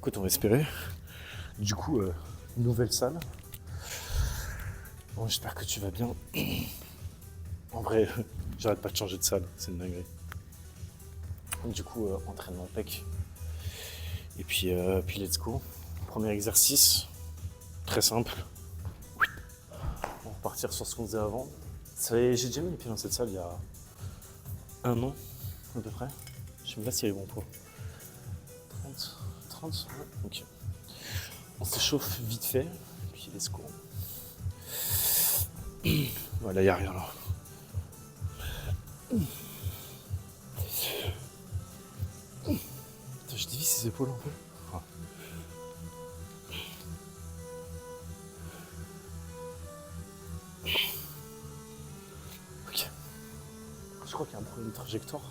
Écoute, on va espérer. Du coup, nouvelle salle. Bon, j'espère que tu vas bien. En vrai, j'arrête pas de changer de salle, c'est une dinguerie. Du coup, entraînement pec. Et puis let's go. Premier exercice, très simple. On va repartir sur ce qu'on faisait avant. J'ai déjà mis les pieds dans cette salle il y a un an, à peu près. Je sais même pas s'il y a les bons poids. 30, ouais, ok. On s'échauffe vite fait, puis let's go. Voilà, il n'y a rien là. Putain, je divise ses épaules un peu. Ah. Ok. Je crois qu'il y a un problème de trajectoire.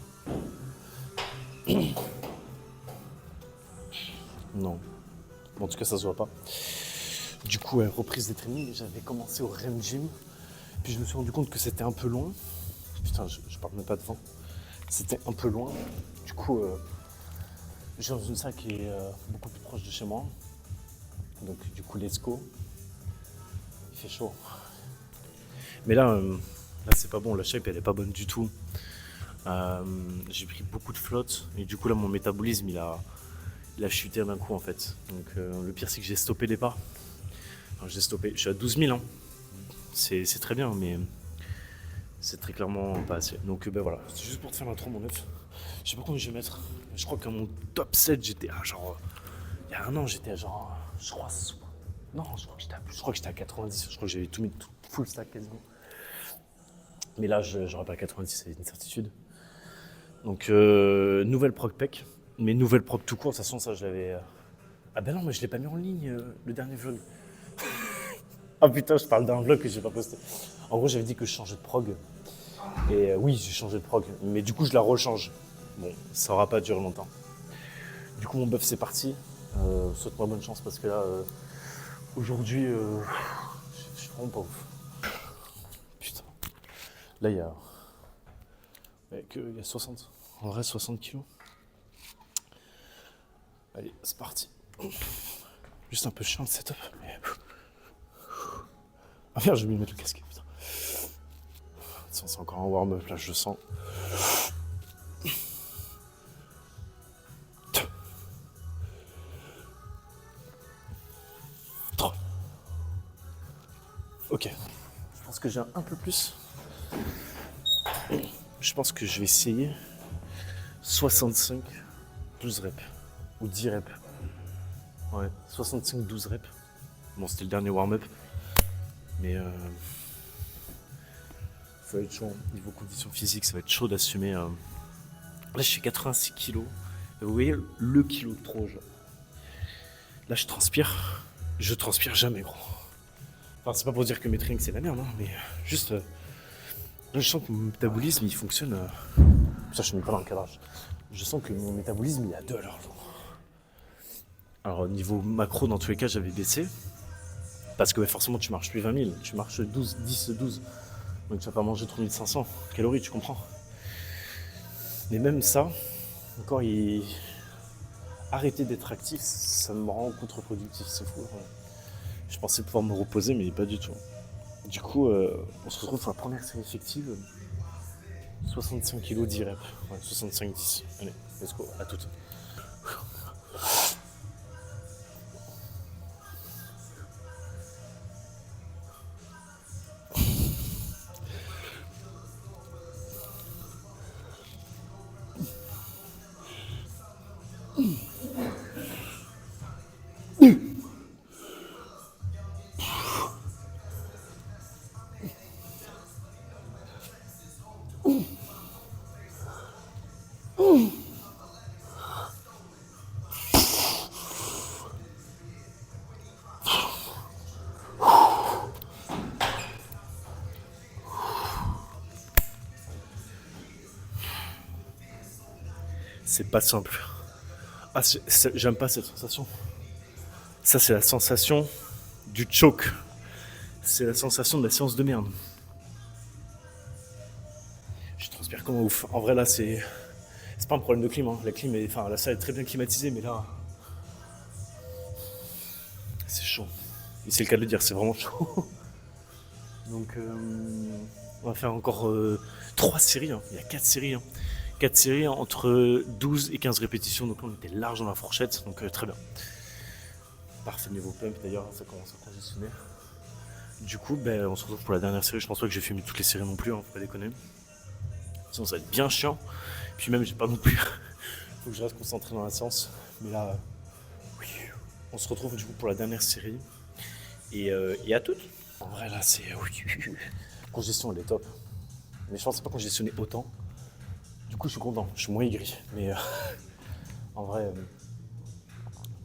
Non. Bon, en tout cas, ça se voit pas. Du coup, reprise des trainings, j'avais commencé au REM Gym. Puis je me suis rendu compte que c'était un peu loin. Putain, je parle même pas devant. C'était un peu loin. Du coup, je suis dans une salle qui est beaucoup plus proche de chez moi. Donc, du coup, let's go. Il fait chaud. Mais là c'est pas bon. La shape, elle est pas bonne du tout. J'ai pris beaucoup de flotte. Et du coup, là, mon métabolisme, il a chuté d'un coup, en fait. Donc, le pire, c'est que j'ai stoppé les pas. Enfin, j'ai stoppé. Je suis à 12 000. Hein. C'est très bien, mais c'est très clairement pas assez. Donc ben voilà, c'est juste pour te faire l'intro, mon œuf. Je sais pas combien je vais mettre. Je crois qu'à mon top 7, j'étais à genre. Il y a un an, j'étais à genre. Je crois. Non, je crois que j'étais à plus. Je crois que j'étais à 90. Je crois que j'avais tout mis, tout full stack quasiment. Mais là, j'aurais pas 90, c'est une certitude. Donc, nouvelle prog pec. Mais nouvelle prog tout court, de toute façon, ça, je l'avais. Ah ben non, mais je l'ai pas mis en ligne, le dernier vlog. Ah putain, je parle d'un vlog que j'ai pas posté. En gros, j'avais dit que je changeais de prog. Et oui, j'ai changé de prog. Mais du coup, je la rechange. Bon, ça aura pas duré longtemps. Du coup, mon bœuf, c'est parti. Souhaite-moi bonne chance parce que là, aujourd'hui, je suis vraiment pas ouf. Putain. Là, il y a 60. En vrai, 60 kilos. Allez, c'est parti. Juste un peu chiant le setup. Mais... Ah merde, j'ai oublié de mettre le casque. Putain. C'est encore un warm-up là, je sens. Ok. Je pense que j'ai un peu plus. Je pense que je vais essayer 65 12 reps. Ou 10 reps. Ouais, 65 12 reps. Bon, c'était le dernier warm-up. Mais ça va être chaud. Niveau condition physique, ça va être chaud d'assumer. Là, je fais 86 kilos. Vous voyez le kilo de trop, genre. Là, je transpire. Je transpire jamais, gros. Enfin, c'est pas pour dire que mes trainings, c'est la merde, hein, mais juste... là, je sens que mon métabolisme, il fonctionne... Ça, je ne mets pas dans le cadrage. Je sens que mon métabolisme, il est à 2 à l'heure. Alors, niveau macro, dans tous les cas, j'avais baissé. Parce que forcément, tu marches plus 20 000. Tu marches 12, 10, 12. Donc, tu vas pas manger 3500 calories, tu comprends. Mais même ça, encore, arrêter d'être actif, ça me rend contre-productif, c'est fou. Je pensais pouvoir me reposer, mais pas du tout. Du coup, on se retrouve pour la première série effective. 65 kg 10 reps. Ouais, 65-10. Allez, let's go, à toutes. C'est pas simple. Ah, j'aime pas cette sensation. Ça, c'est la sensation du choke. C'est la sensation de la séance de merde. Je transpire comme un ouf. En vrai, là, c'est pas un problème de clim. Hein. La salle est très bien climatisée, mais là, C'est chaud. Et c'est le cas de le dire, c'est vraiment chaud. Donc, on va faire encore 3 séries. Hein. Il y a 4 séries. Hein. 4 séries entre 12 et 15 répétitions. Donc là, on était large dans la fourchette. Donc, très bien. Parfait niveau pump d'ailleurs, ça commence à congestionner. Du coup, ben, on se retrouve pour la dernière série. Je pense pas que je vais filmer toutes les séries non plus, hein, faut pas déconner. Sinon, ça va être bien chiant. Puis même, j'ai pas non plus. Faut que je reste concentré dans la séance. Mais là, oui. On se retrouve du coup pour la dernière série. Et à toutes. En vrai, là, c'est. Oui. Congestion, elle est top. Mais je pensais pas congestionner autant. Du coup, je suis content. Je suis moins aigri. Mais en vrai,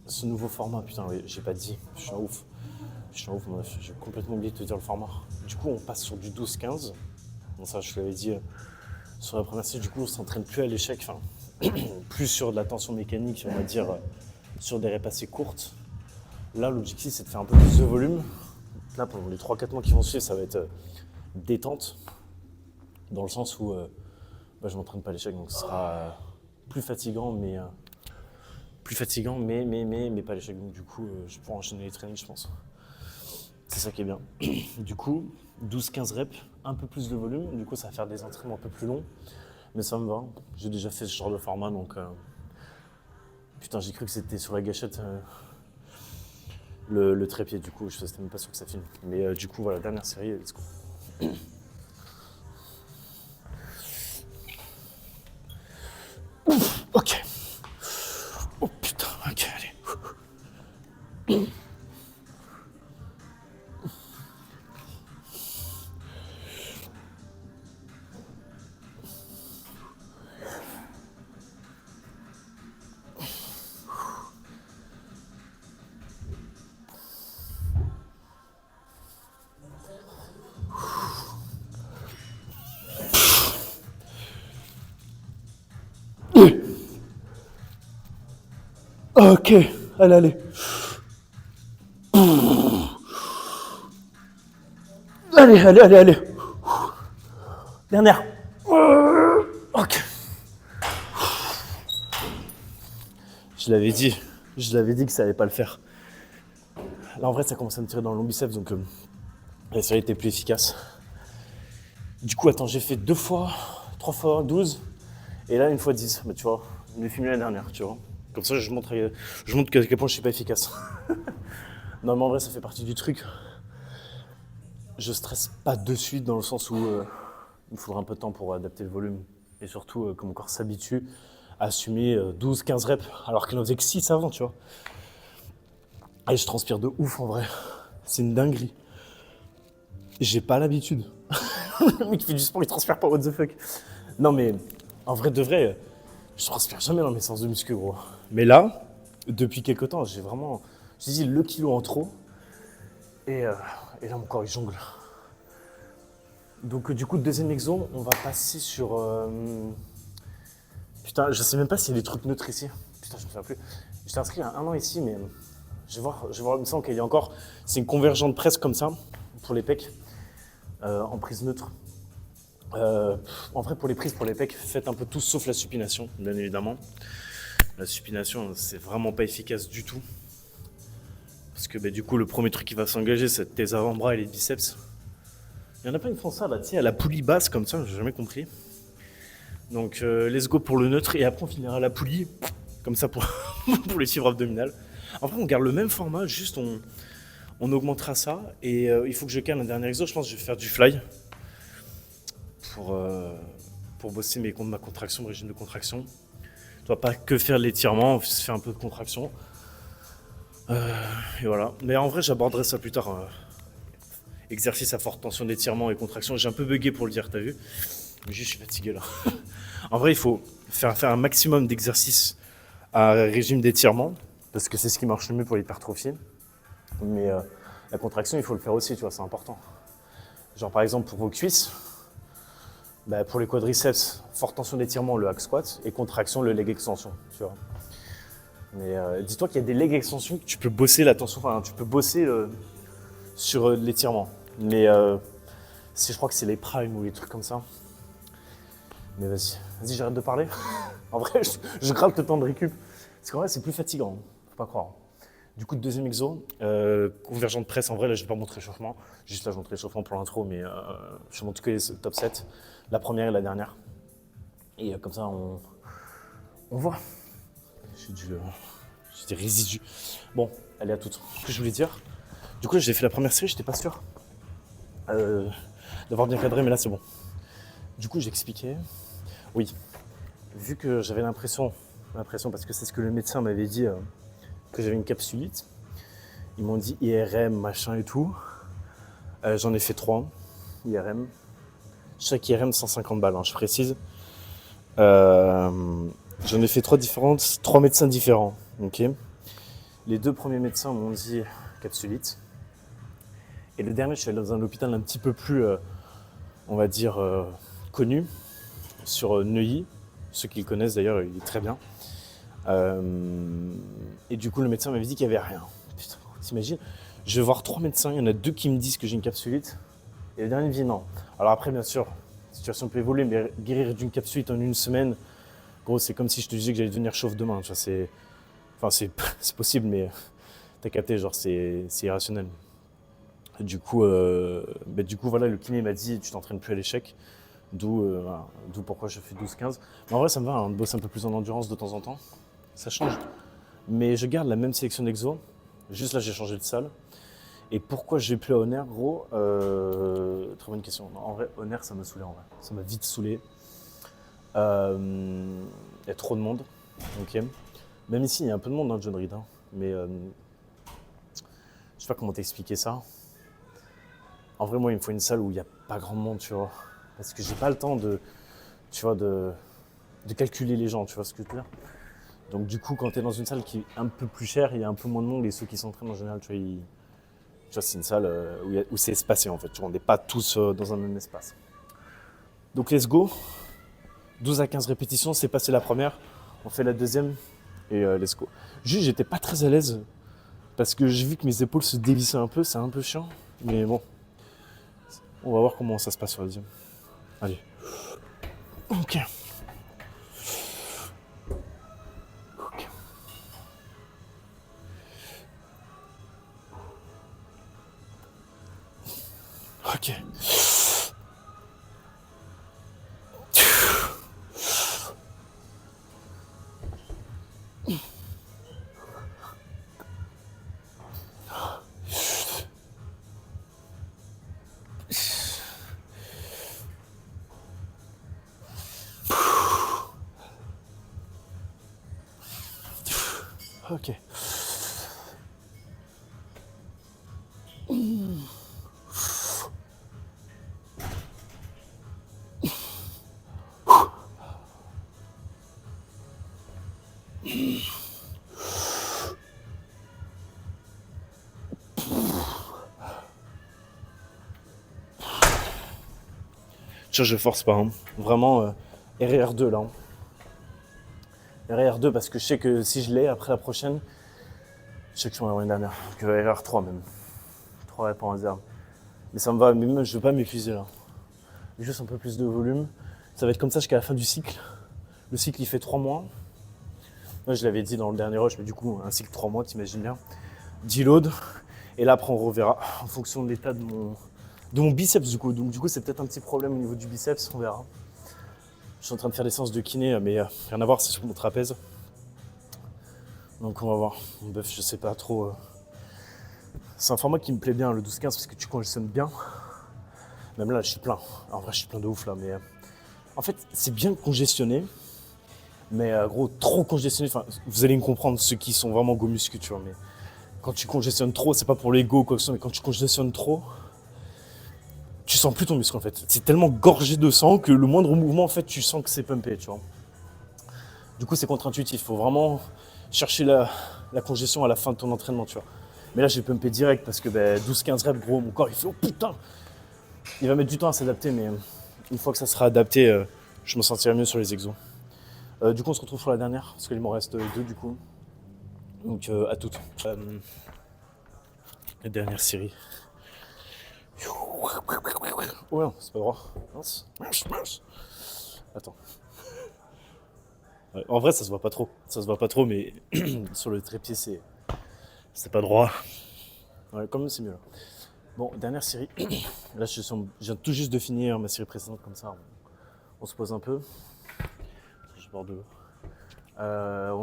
ce nouveau format, putain, oui, j'ai pas dit. Je suis un ouf. J'ai complètement oublié de te dire le format. Du coup, on passe sur du 12-15. Bon, ça, je l'avais dit sur la première série. Du coup, on s'entraîne plus à l'échec. Enfin, plus sur de la tension mécanique, on va dire, sur des répes assez courtes. Là, l'objectif, c'est de faire un peu plus de volume. Là, pendant les 3-4 mois qui vont suivre, ça va être détente. Dans le sens où je m'entraîne pas à l'échec. Donc, ce sera plus fatigant, mais pas à l'échec. Donc, du coup, je pourrai enchaîner les trainings, je pense. C'est ça qui est bien. Du coup, 12-15 reps, un peu plus de volume. Du coup, ça va faire des entraînements un peu plus longs. Mais ça me va. J'ai déjà fait ce genre de format, donc... Putain, j'ai cru que c'était sur la gâchette le trépied. Du coup, je n'étais même pas sûr que ça filme. Mais du coup, voilà, dernière série, let's go. Ouf, ok. Oh putain, ok, allez. Ok, allez. Allez. Dernière. Ok. Je l'avais dit que ça allait pas le faire. Là, en vrai, ça commence à me tirer dans le long biceps, donc la série était plus efficace. Du coup, attends, j'ai fait 2 fois, 3 fois 12, et là, 1 fois 10. Bah, tu vois, je l'ai filmé la dernière, tu vois. Comme ça, je montre à quel point je suis pas efficace. Non, mais en vrai, ça fait partie du truc. Je stresse pas de suite dans le sens où il me faudra un peu de temps pour adapter le volume. Et surtout, que mon corps s'habitue à assumer 12-15 reps, alors qu'il en faisait que 6 avant, tu vois. Et je transpire de ouf en vrai. C'est une dinguerie. J'ai pas l'habitude. Le mec qui fait du sport, il transpire pas, what the fuck. Non mais, en vrai de vrai, je transpire jamais dans mes séances de muscu, gros. Mais là, depuis quelques temps, j'ai vraiment, je dis le kilo en trop. Et là, mon corps, il jongle. Donc du coup, deuxième exo, on va passer sur... Putain, je sais même pas s'il y a des trucs neutres ici. Putain, je me souviens plus. J'étais inscrit il y a 1 an ici, mais je vais voir, il me semble qu'il y a encore... C'est une convergente presse comme ça, pour les pecs, en prise neutre. En vrai, pour les prises, pour les pecs, faites un peu tout sauf la supination, bien évidemment. La supination, c'est vraiment pas efficace du tout. Parce que du coup, le premier truc qui va s'engager, c'est tes avant-bras et les biceps. Il y en a plein qui font ça, là, tu sais, à la poulie basse, comme ça, j'ai jamais compris. Donc, let's go pour le neutre, et après, on finira la poulie, comme ça, pour, pour les fibres abdominales. En vrai, on garde le même format, juste on augmentera ça, et il faut que je cale un dernier exo. Je pense que je vais faire du fly pour bosser ma contraction, mon régime de contraction. Tu vas pas que faire l'étirement, faire un peu de contraction. Et voilà. Mais en vrai, j'aborderai ça plus tard. Exercice à forte tension d'étirement et contraction. J'ai un peu bugué pour le dire, t'as vu? Mais je suis fatigué là. En vrai, il faut faire un maximum d'exercices à régime d'étirement, parce que c'est ce qui marche le mieux pour l'hypertrophie. Mais la contraction, il faut le faire aussi, tu vois, c'est important. Genre par exemple pour vos cuisses, pour les quadriceps, forte tension d'étirement, le hack squat, et contraction, le leg extension, tu vois. Mais dis-toi qu'il y a des leg extensions que tu peux bosser la tension, enfin tu peux bosser sur l'étirement. Mais je crois que c'est les primes ou les trucs comme ça. Mais vas-y, j'arrête de parler. En vrai, je gratte le temps de récup. Parce qu'en vrai, c'est plus fatigant, faut pas croire. Du coup, deuxième exo, convergente presse. En vrai, là, je vais pas montrer l'échauffement. Juste là, je montre l'échauffement pour l'intro, mais je montre que les top 7. La première et la dernière. Et comme ça, on voit. J'ai des résidus. Bon, allez à toutes. Ce que je voulais dire. Du coup, j'ai fait la première série, j'étais pas sûr d'avoir bien cadré, mais là, c'est bon. Du coup, j'expliquais. Oui, vu que j'avais l'impression, parce que c'est ce que le médecin m'avait dit, que j'avais une capsulite. Ils m'ont dit IRM, machin et tout. J'en ai fait 3 IRM. Chaque IRM 150 balles, je précise. J'en ai fait 3 médecins différents. Okay. Les 2 premiers médecins m'ont dit capsulite. Et le dernier, je suis allé dans un hôpital un petit peu plus, on va dire, connu, sur Neuilly. Ceux qui le connaissent d'ailleurs, il est très bien. Et du coup, le médecin m'avait dit qu'il n'y avait rien. Putain, t'imagines, je vais voir 3 médecins, il y en a 2 qui me disent que j'ai une capsulite, et le dernier me dit non. Alors après, bien sûr, la situation peut évoluer, mais guérir d'une capsulite en 1 semaine, gros, c'est comme si je te disais que j'allais devenir chauve demain. Tu vois, c'est possible, mais t'as capté, genre, c'est irrationnel. Du coup, voilà, le kiné m'a dit tu t'entraînes plus à l'échec, d'où pourquoi je fais 12-15. Mais en vrai, ça me va de bosser un peu plus en endurance de temps en temps. Ça change. Mais je garde la même sélection d'exo. Juste là, j'ai changé de salle. Et pourquoi j'ai plus à Honner, gros très bonne question. Non, en vrai, Honner, ça m'a saoulé en vrai. Ça m'a vite saoulé. Il y a trop de monde. Ok. Même ici, il y a un peu de monde dans John Reed. Mais je sais pas comment t'expliquer ça. En vrai, moi, il me faut une salle où il n'y a pas grand monde, tu vois. Parce que j'ai pas le temps de calculer les gens, tu vois ce que je veux dire. Donc du coup, quand tu es dans une salle qui est un peu plus chère, il y a un peu moins de monde et ceux qui s'entraînent en général, tu vois, c'est une salle où c'est espacé en fait. Tu vois, on n'est pas tous dans un même espace. Donc let's go. 12 à 15 répétitions, c'est passé la première. On fait la deuxième et let's go. Juste, j'étais pas très à l'aise parce que j'ai vu que mes épaules se dévissaient un peu, c'est un peu chiant. Mais bon, on va voir comment ça se passe sur la deuxième. Allez. Ok. Ok. Ok. Je force pas, vraiment RR2 là. RR2 parce que je sais que si je l'ai après la prochaine, je sais que je vais en avoir une dernière. Donc RR3 même. 3 répons en réserve. Mais ça me va, mais même je veux pas m'épuiser là. Juste un peu plus de volume. Ça va être comme ça jusqu'à la fin du cycle. Le cycle il fait 3 mois. Moi je l'avais dit dans le dernier rush, mais du coup un cycle 3 mois, t'imagines bien. 10 loads. Et là après on reverra en fonction de l'état de mon biceps du coup. Donc du coup c'est peut-être un petit problème au niveau du biceps, on verra. Je suis en train de faire des séances de kiné, mais rien à voir, c'est sur mon trapèze. Donc on va voir. Mon bœuf, je sais pas trop. C'est un format qui me plaît bien, le 12-15, parce que tu congestionnes bien. Même là, je suis plein. En vrai, je suis plein de ouf là. Mais en fait, c'est bien congestionné. Mais gros, trop congestionné. Enfin, vous allez me comprendre, ceux qui sont vraiment go muscu, tu vois. Mais quand tu congestionnes trop, c'est pas pour l'ego ou quoi que ce soit, mais quand tu congestionnes trop, tu sens plus ton muscle en fait. C'est tellement gorgé de sang que le moindre mouvement, en fait, tu sens que c'est pumpé, tu vois. Du coup, c'est contre-intuitif. Il faut vraiment chercher la congestion à la fin de ton entraînement, tu vois. Mais là, j'ai pumpé direct parce que 12-15 reps, gros, mon corps, il fait oh putain. Il va mettre du temps à s'adapter, mais une fois que ça sera adapté, je me sentirai mieux sur les exos. Du coup, on se retrouve sur la dernière, parce qu'il m'en reste 2 du coup. Donc, à toutes. La dernière série. Oh non, c'est pas droit. Mince. Attends. Ouais, en vrai, ça se voit pas trop. Ça se voit pas trop, mais sur le trépied, c'est C'était pas droit. Ouais, quand même, c'est mieux là. Bon, dernière série. Là, je viens tout juste de finir ma série précédente, comme ça. On se pose un peu. Je bois de l'eau. On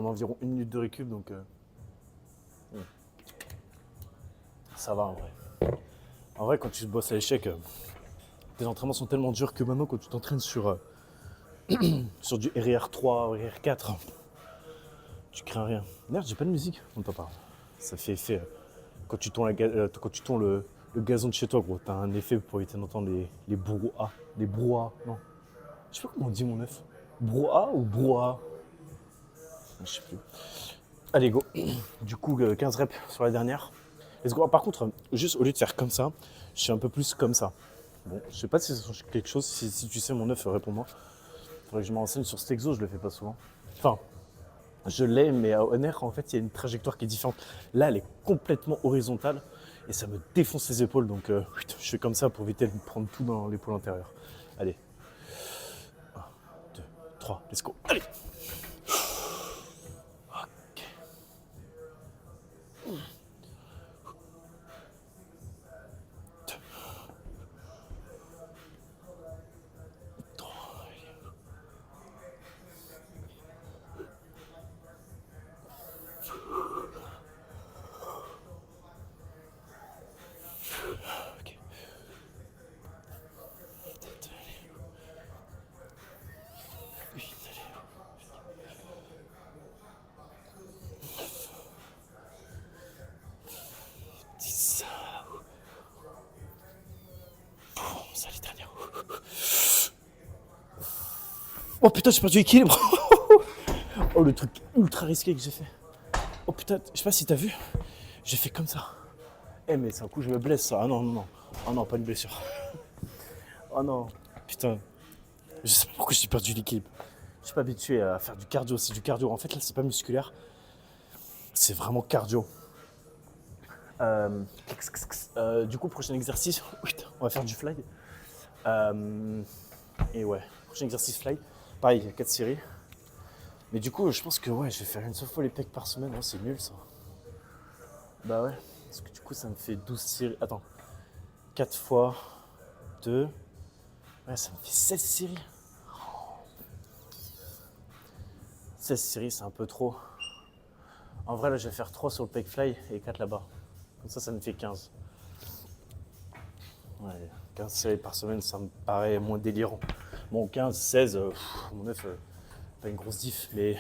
a environ 1 minute de récup, donc ça va en vrai. En vrai, quand tu bosses à l'échec, tes entraînements sont tellement durs que maintenant, quand tu t'entraînes sur du RR 3, RR 4, tu crains rien. Merde, j'ai pas de musique. On t'en parle. Ça fait effet. Quand tu tournes, quand tu tournes le gazon de chez toi, gros, t'as un effet pour éviter d'entendre les brouhahas. Les brouhahas, non. Je sais pas comment on dit, mon neuf. Brouhaha ou brouhaha? Je sais plus. Allez, go. Du coup, 15 reps sur la dernière. Let's go. Par contre, juste au lieu de faire comme ça, je suis un peu plus comme ça. Bon, je sais pas si ça change quelque chose. Si tu sais, mon neuf, réponds-moi. Faudrait que je me renseigne sur cet exo, je le fais pas souvent. Enfin, je l'ai, mais à Honor, en fait, il y a une trajectoire qui est différente. Là, elle est complètement horizontale et ça me défonce les épaules. Donc, je fais comme ça pour éviter de prendre tout dans l'épaule intérieure. Allez. 1, 2, 3, let's go. Allez. Ok. 2, 3, ok. Oh putain, j'ai perdu l'équilibre. Oh, le truc ultra risqué que j'ai fait. Oh putain, je sais pas si t'as vu. J'ai fait comme ça. Eh mais c'est un coup je me blesse ça. Ah non, non, non. Oh non, pas une blessure. Oh non. Putain. Je sais pas pourquoi j'ai perdu l'équilibre. Je suis pas habitué à faire du cardio. C'est du cardio. En fait là c'est pas musculaire. C'est vraiment cardio. Du coup prochain exercice. On va faire du fly. Et ouais, prochain exercice fly. Pareil, il y a 4 séries. Mais du coup, je pense que ouais, je vais faire une seule fois les pecs par semaine. Oh, c'est nul ça. Bah ouais, parce que du coup, ça me fait 12 séries. Attends, 4 fois 2. Ouais, ça me fait 16 séries. 16 séries, c'est un peu trop. En vrai, là, je vais faire 3 sur le pec fly et 4 là-bas. Comme ça me fait 15. Ouais, 15 séries par semaine, ça me paraît moins délirant. Bon, 15, 16, mon œuf, pas une grosse diff, mais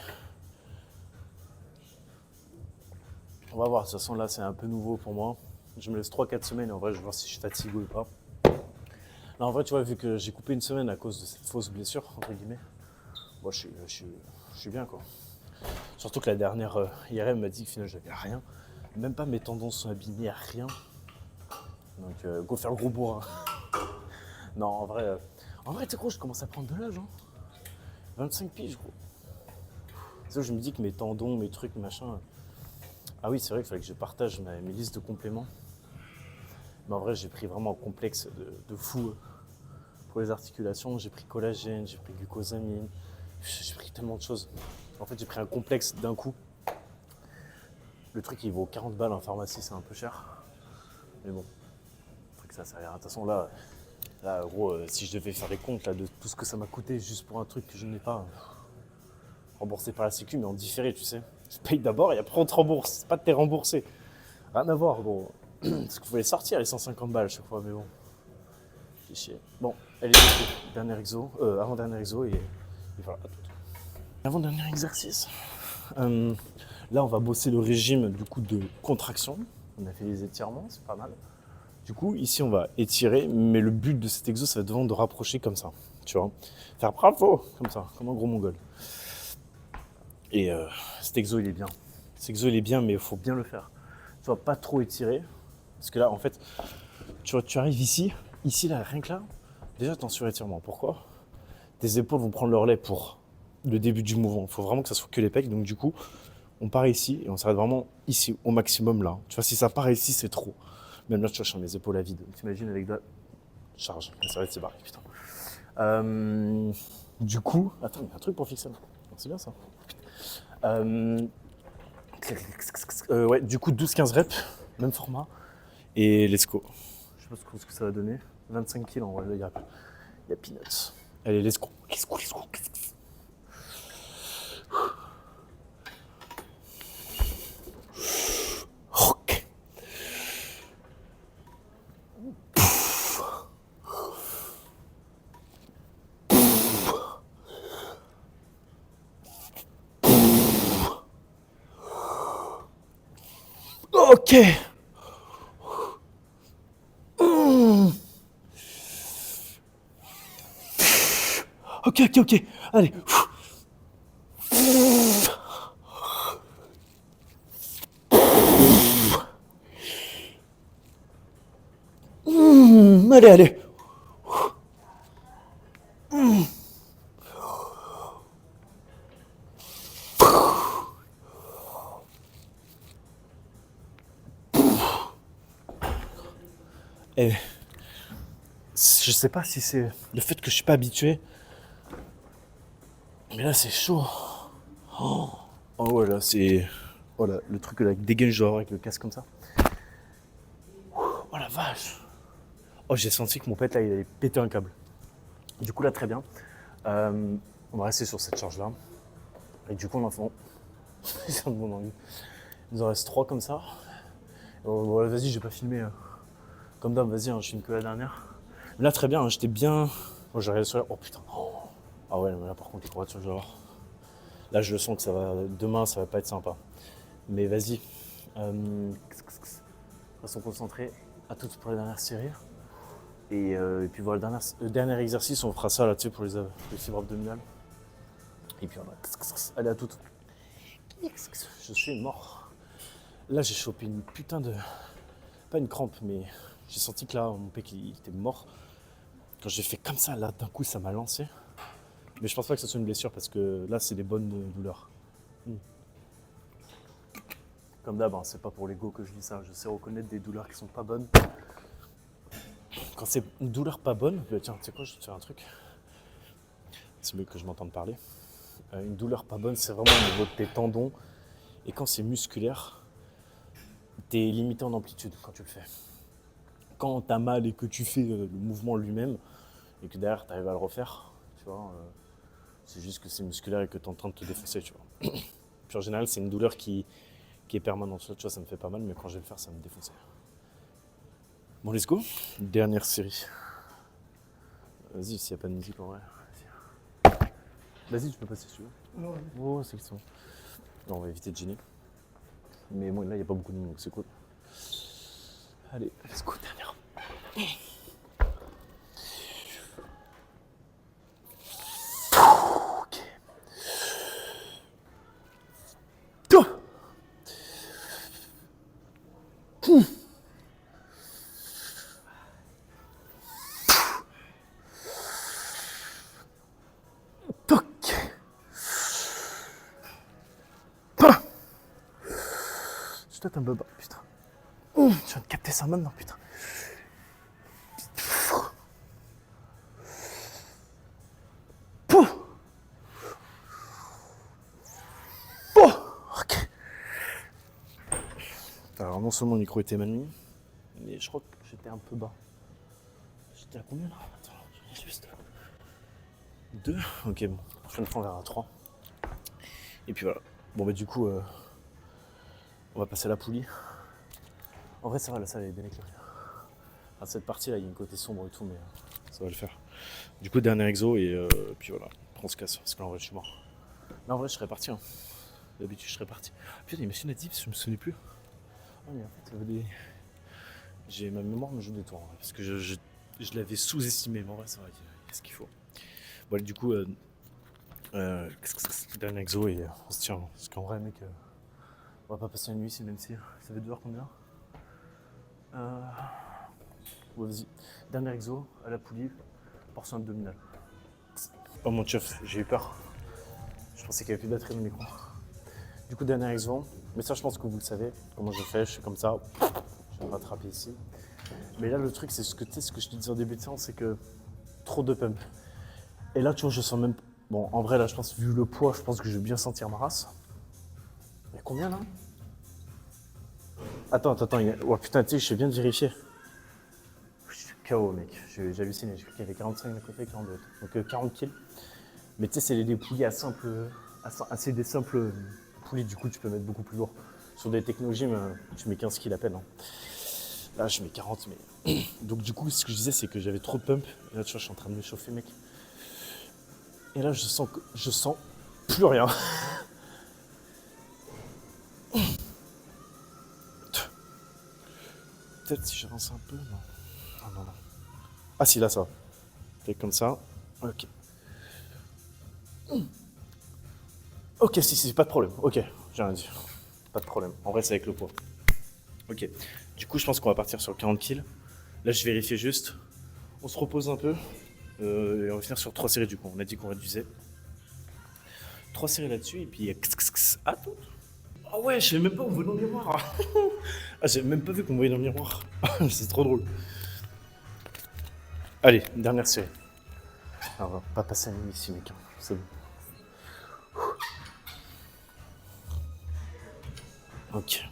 on va voir. De toute façon, là, c'est un peu nouveau pour moi. Je me laisse 3-4 semaines et en vrai, je vais voir si je suis fatigué ou pas. Là, en vrai, tu vois, vu que j'ai coupé une semaine à cause de cette fausse blessure, entre guillemets, moi, je suis bien, quoi. Surtout que la dernière IRM m'a dit que finalement, j'avais rien. Même pas mes tendons sont abîmés, à rien. Donc, go faire le gros bourrin. Non, en vrai, tu sais, gros, je commence à prendre de l'âge, hein. 25 piges, gros. C'est ça que je me dis que mes tendons, mes trucs, machin. Ah oui, c'est vrai qu'il fallait que je partage mes listes de compléments. Mais en vrai, j'ai pris vraiment un complexe de fou pour les articulations. J'ai pris collagène, j'ai pris glucosamine, j'ai pris tellement de choses. En fait, j'ai pris un complexe d'un coup. Le truc, il vaut 40 balles en pharmacie, c'est un peu cher. Mais bon, le truc, ça sert à rien. De toute façon, là gros, si je devais faire les comptes là, de tout ce que ça m'a coûté juste pour un truc que je n'ai pas remboursé par la Sécu, mais en différé, tu sais. Je paye d'abord et après on te rembourse. C'est pas de t'es remboursé. Rien à voir, gros. Parce qu'il faut les sortir, les 150 balles à chaque fois, mais bon. Fait chier. Bon, allez, dernier exo, avant-dernier exo et voilà, à tout. Avant-dernier exercice. Là, on va bosser le régime du coup de contraction. On a fait les étirements, c'est pas mal. Du coup, ici, on va étirer, mais le but de cet exo, ça va être vraiment de rapprocher comme ça, tu vois. Faire bravo, comme ça, comme un gros mongol. Et cet exo, il est bien. Cet exo, il est bien, mais il faut bien le faire. Tu vas pas trop étirer, parce que là, en fait, tu vois, tu arrives ici, là, rien que là, déjà, t'es en surétirement. Pourquoi? Tes épaules vont prendre leur lait pour le début du mouvement. Il faut vraiment que ça soit que les pecs. Donc, du coup, on part ici et on s'arrête vraiment ici, au maximum là. Tu vois, si ça part ici, c'est trop. Même là, tu vois, je sens mes épaules à vide. T'imagines avec de la charge. Ça va être séparé, putain. Du coup, attends, il y a un truc pour fixer là. C'est bien ça. Ouais, du coup 12-15 reps, même format. Et let's go. Je sais pas ce que ça va donner. 25 kills en vrai, il y a peanuts. Allez, let's go. Let's go, let's go. Ok. Ok. Ok, ok, ok. Allez. Allez, allez. Et je sais pas si c'est le fait que je suis pas habitué. Mais là, c'est chaud. Oh, ouais, là, c'est. Voilà, le truc avec dégaine genre avec le casque comme ça. Oh la vache. Oh, j'ai senti que mon pète là, il allait péter un câble. Du coup, là, très bien. On va rester sur cette charge là. Et du coup, on en fait. C'est un bon envie. Il nous en reste 3 comme ça. Bon, vas-y, j'ai pas filmé. Comme d'hab, vas-y, je filme que la dernière. Mais là, très bien, j'étais bien. Oh, j'ai regardé sur la. Oh putain. Ah ouais, mais là, par contre, les courbatures, je vais voir. Là, je le sens que ça va. Demain, ça va pas être sympa. Mais vas-y. Restons concentrés. À toutes pour la dernière série. Et puis voilà, le dernier exercice, on fera ça là, tu sais, pour les fibres abdominales. Et puis on va. Allez, à toutes. Je suis mort. Là, j'ai chopé une putain de. Pas une crampe, mais j'ai senti que là, mon pec, il était mort. Quand j'ai fait comme ça, là, d'un coup, ça m'a lancé. Mais je pense pas que ce soit une blessure parce que là, c'est des bonnes douleurs. Comme d'hab, hein, c'est pas pour l'ego que je dis ça. Je sais reconnaître des douleurs qui sont pas bonnes. Quand c'est une douleur pas bonne, tiens, tu sais quoi, je vais te faire un truc. C'est mieux que je m'entende parler. Une douleur pas bonne, c'est vraiment au niveau de tes tendons. Et quand c'est musculaire, t'es limité en amplitude quand tu le fais. Quand t'as mal et que tu fais le mouvement lui-même, et que derrière t'arrives à le refaire, tu vois, c'est juste que c'est musculaire et que t'es en train de te défoncer, tu vois. Puis en général, c'est une douleur qui est permanente. Tu vois, ça me fait pas mal, mais quand je vais le faire, ça va me défoncer. Bon, let's go. Dernière série. Vas-y, s'il n'y a pas de musique en vrai. Vas-y, tu peux passer si tu veux. Ouais. Oh, c'est bon. Non, on va éviter de gêner. Mais bon, là, il n'y a pas beaucoup de monde, donc c'est cool. Allez, let's go, dernière. Ok. Je dois un peu bas, putain. Je viens de capter ça maintenant, putain. Ok. Alors non seulement le micro était mal mis, mais je crois que j'étais un peu bas. J'étais à combien là? Attends, juste. 2. Ok, bon. La prochaine fois on verra 3. Et puis voilà. Bon bah du coup, on va passer à la poulie. En vrai ça va, la salle est bien éclairée. À cette partie là, il y a une côté sombre et tout, mais ça va le faire. Du coup, dernier exo et puis voilà, après on se casse, parce que là en vrai je suis mort. Là en vrai je serais parti. Hein. D'habitude je serais parti. Putain, les machines à dips, je me souvenais plus. Ah mais en fait, j'ai ma mémoire me joue des tours, hein, parce que je l'avais sous-estimé, mais en vrai c'est vrai qu'il y a ce qu'il faut. Bon, du coup, dernier exo et on se tient. Parce qu'en vrai, mec, on va pas passer la nuit ici, même si ça fait 2 heures combien. Ouais, vas-y. Dernier exo à la poulie, portion abdominale. Oh mon chef, j'ai eu peur. Je pensais qu'il n'y avait plus de batterie dans le micro. Du coup, dernier exo. Mais ça, je pense que vous le savez. Comment je fais, je suis comme ça. Je vais me rattraper ici. Mais là, le truc, c'est ce que je te disais en début de séance, c'est que trop de pump. Et là, tu vois, je sens même. Bon, en vrai, là, je pense, vu le poids, je pense que je vais bien sentir ma race. Mais combien là? Attends. Oh putain, tu sais, je viens de vérifier. Je suis KO, mec. J'ai halluciné. J'ai cru qu'il y avait 45 d'un côté et 40 de l'autre. Donc 40 kills. Mais tu sais, c'est des poulies assez des simples poulies. Du coup, tu peux mettre beaucoup plus lourd. Sur des techno-gyms, tu mets 15 kills à peine. Hein. Là, je mets 40. Mais... Donc, du coup, ce que je disais, c'est que j'avais trop de pump. Et là, tu vois, je suis en train de m'échauffer, mec. Et là, je sens plus rien. Peut-être si j'avance un peu, non. Non. Ah si, là, ça va. Fait comme ça. Ok. Ok, si, pas de problème. Ok, j'ai rien dit. Pas de problème. En vrai, c'est avec le poids. Ok. Du coup, je pense qu'on va partir sur 40 kills. Là, je vérifie juste. On se repose un peu. Et on va finir sur 3 séries du coup. On a dit qu'on réduisait. 3 séries là-dessus. Et puis, ah, tout. Ah ouais, je savais même pas où on voit dans le miroir. Ah, j'ai même pas vu qu'on voyait dans le miroir. C'est trop drôle. Allez, dernière série. Ah, on va pas passer la nuit ici, mec. C'est bon. Ok.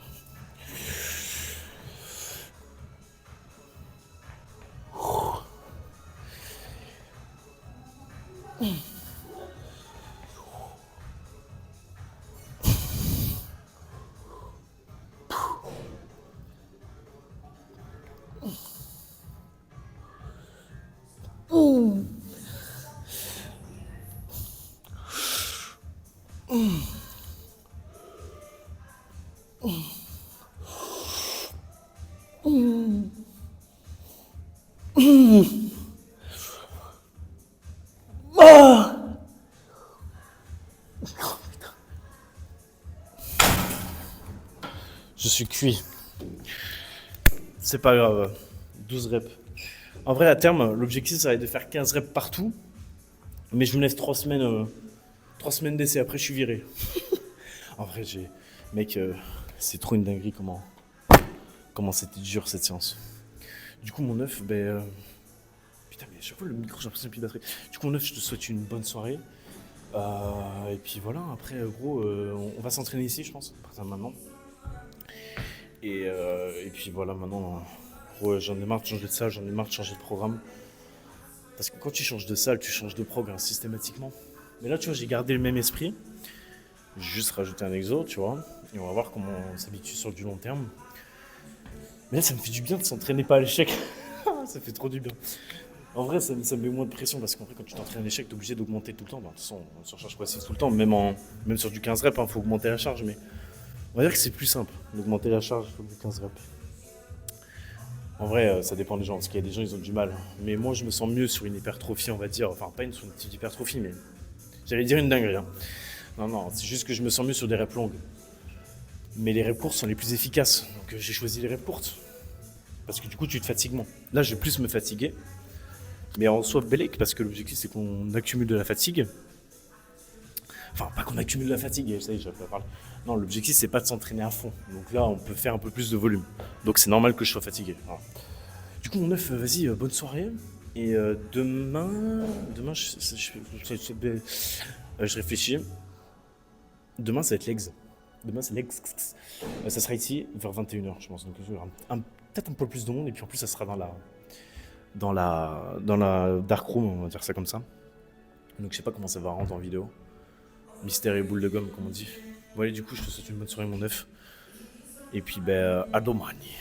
Je suis cuit. C'est pas grave. 12 reps. En vrai, à terme, l'objectif, ça va être de faire 15 reps partout. Mais je me laisse 3 semaines, 3 semaines d'essai. Après, je suis viré. En vrai, mec, c'est trop une dinguerie comment c'était dur cette séance. Du coup, mon œuf, putain, mais à chaque fois, le micro, j'ai l'impression qu'il y a plus de batterie. Du coup, mon œuf, je te souhaite une bonne soirée. Et puis voilà, après, gros, on va s'entraîner ici, je pense, à partir de maintenant. Et puis voilà, maintenant, ouais, j'en ai marre de changer de salle, j'en ai marre de changer de programme. Parce que quand tu changes de salle, tu changes de programme systématiquement. Mais là, tu vois, j'ai gardé le même esprit. J'ai juste rajouté un exo, tu vois. Et on va voir comment on s'habitue sur du long terme. Mais là, ça me fait du bien de s'entraîner pas à l'échec. Ça fait trop du bien. En vrai, ça me met moins de pression parce qu'en vrai, quand tu t'entraînes à l'échec, t'es obligé d'augmenter tout le temps. De toute façon, on surcharge progressive tout le temps. Même sur du 15 reps, il faut augmenter la charge. Mais on va dire que c'est plus simple d'augmenter la charge sur du 15 reps. En vrai, ça dépend des gens, parce qu'il y a des gens, ils ont du mal. Mais moi, je me sens mieux sur une hypertrophie, on va dire. Enfin, pas sur une petite hypertrophie, mais j'allais dire une dinguerie. Hein. Non, c'est juste que je me sens mieux sur des reps longues. Mais les reps courtes sont les plus efficaces. Donc j'ai choisi les reps courtes. Parce que du coup, tu te fatigues moins. Là, je vais plus me fatiguer. Mais en soi, bellec, parce que l'objectif, c'est qu'on accumule de la fatigue. Enfin, pas qu'on accumule de la fatigue, ça y est, je vais pas parler. Non, l'objectif, c'est pas de s'entraîner à fond. Donc là, on peut faire un peu plus de volume. Donc c'est normal que je sois fatigué. Voilà. Du coup, mon œuf, vas-y, bonne soirée. Et demain, je réfléchis. Demain, ça va être legs. Demain, c'est legs. Ça sera ici vers 21h, je pense. Donc, peut-être un peu plus de monde. Et puis en plus, ça sera dans la dark room, on va dire ça comme ça. Donc, je sais pas comment ça va rendre en vidéo. Mystère et boule de gomme, comme on dit. Bon, allez, du coup, je te souhaite une bonne soirée, mon œuf. Et puis, à domani.